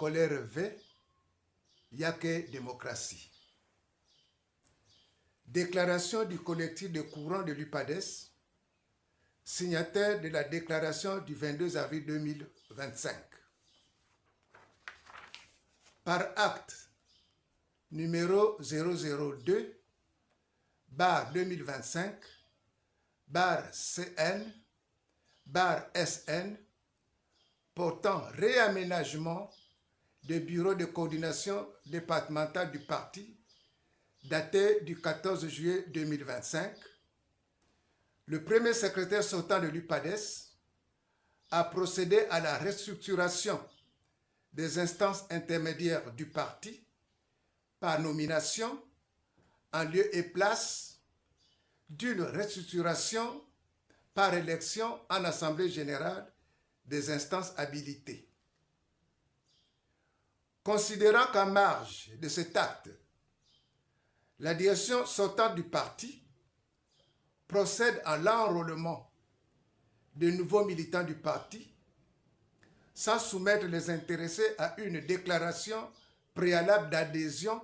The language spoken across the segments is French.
colère V, il n'y a que démocratie. Déclaration du collectif de courant de l'UPADES, signataire de la déclaration du 22 avril 2025. Par acte numéro 002, barre 2025, barre CN, barre SN, portant réaménagement des bureaux de coordination départementale du parti, daté du 14 juillet 2025, le premier secrétaire sortant de l'UPADES a procédé à la restructuration des instances intermédiaires du parti par nomination en lieu et place d'une restructuration par élection en assemblée générale des instances habilitées. Considérant qu'en marge de cet acte, la direction sortante du parti procède à l'enrôlement de nouveaux militants du parti sans soumettre les intéressés à une déclaration préalable d'adhésion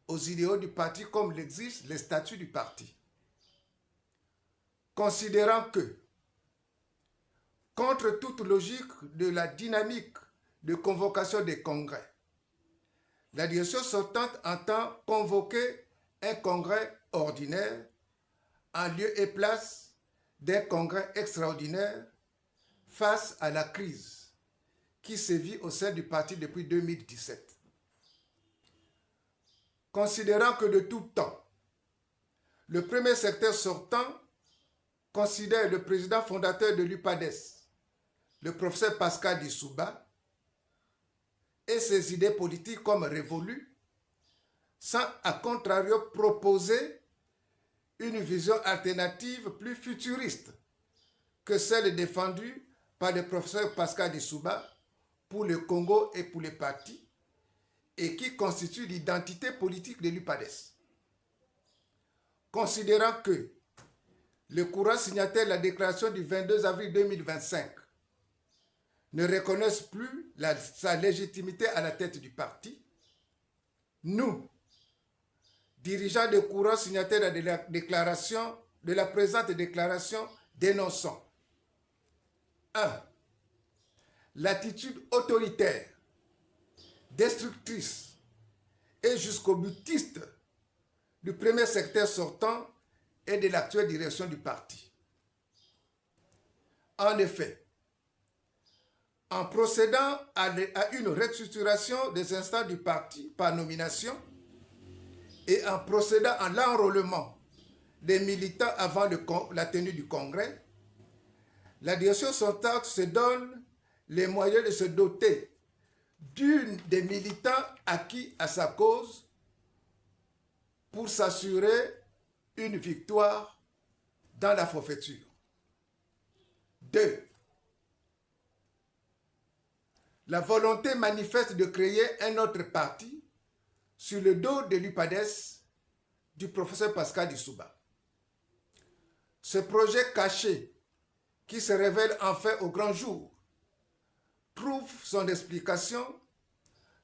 aux idéaux du parti comme l'exigent les statuts du parti. Considérant que, contre toute logique de la dynamique de convocation des congrès, la direction sortante entend convoquer un congrès ordinaire en lieu et place d'un congrès extraordinaire face à la crise qui sévit au sein du parti depuis 2017. Considérant que de tout temps, le premier secrétaire sortant considère le président fondateur de l'UPADES, le professeur Pascal Dissouba, et ses idées politiques comme révolues, sans à contrario proposer une vision alternative plus futuriste que celle défendue par le professeur Pascal Dissouba pour le Congo et pour les partis, et qui constitue l'identité politique de l'UPADES. Considérant que le courant signataire de la déclaration du 22 avril 2025 ne reconnaissent plus sa légitimité à la tête du parti, nous, dirigeants des courants signataires de la présente déclaration, dénonçons 1. L'attitude autoritaire, destructrice et jusqu'au boutiste du premier secrétaire sortant et de l'actuelle direction du parti. En effet, en procédant à une restructuration des instances du parti par nomination et en procédant à l'enrôlement des militants avant la tenue du congrès, la direction sortante se donne les moyens de se doter d'une des militants acquis à sa cause pour s'assurer une victoire dans la forfaiture. 2. La volonté manifeste de créer un autre parti sur le dos de l'UPADES du professeur Pascal Dissouba. Ce projet caché, qui se révèle enfin au grand jour, trouve son explication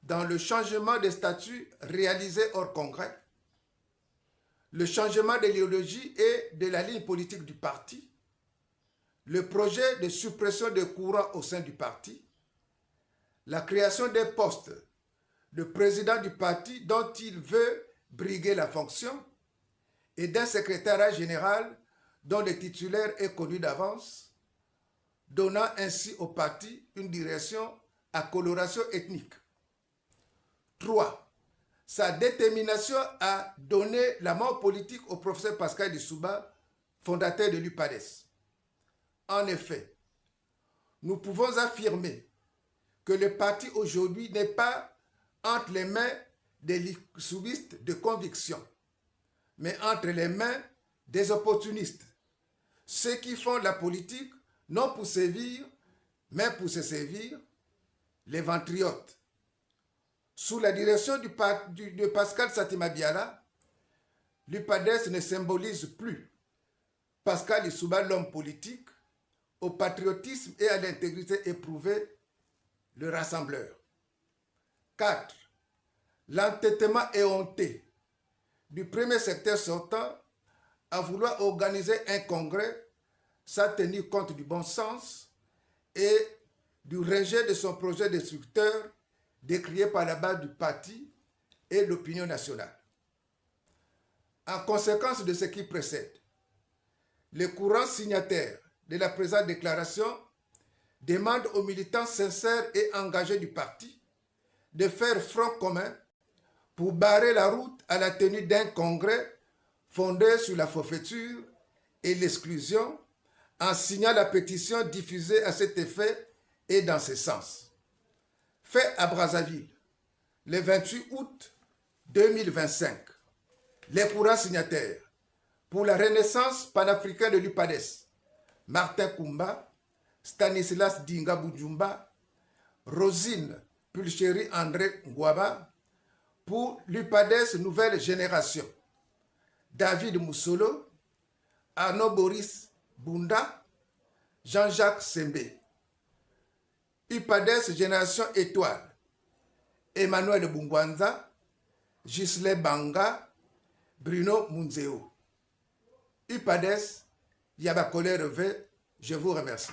dans le changement des statuts réalisé hors congrès, le changement de l'idéologie et de la ligne politique du parti, le projet de suppression des courants au sein du parti, la création des postes de président du parti dont il veut briguer la fonction et d'un secrétariat général dont le titulaire est connu d'avance, donnant ainsi au parti une direction à coloration ethnique. 3. Sa détermination à donner la mort politique au professeur Pascal Dissouba, fondateur de l'UPADES. En effet, nous pouvons affirmer que le parti aujourd'hui n'est pas entre les mains des lissoubistes de conviction, mais entre les mains des opportunistes, ceux qui font la politique non pour sévir, mais pour se servir, les ventriotes. Sous la direction de Pascal Satima Biala, l'UPADES ne symbolise plus Pascal Dissouba, l'homme politique, au patriotisme et à l'intégrité éprouvée, le rassembleur. 4. L'entêtement éhonté du premier secteur sortant à vouloir organiser un congrès sans tenir compte du bon sens et du rejet de son projet destructeur décrié par la base du parti et l'opinion nationale. En conséquence de ce qui précède, les courants signataires de la présente déclaration demandent aux militants sincères et engagés du parti de faire front commun pour barrer la route à la tenue d'un congrès fondé sur la forfaiture et l'exclusion en signant la pétition diffusée à cet effet et dans ce sens. Fait à Brazzaville, le 28 août 2025, les courants signataires pour la renaissance panafricaine de l'UPADES, Martin Koumba, Stanislas Dinga Boudjoumba, Rosine Pulchéry André Ngouaba, pour l'UPADES Nouvelle Génération, David Moussolo, Arnaud Boris Bunda, Jean-Jacques Sembe, UPADES Génération Étoile, Emmanuel Bungwanza, Gisle Banga, Bruno Munzeo. UPADES Yabakole Reve, je vous remercie.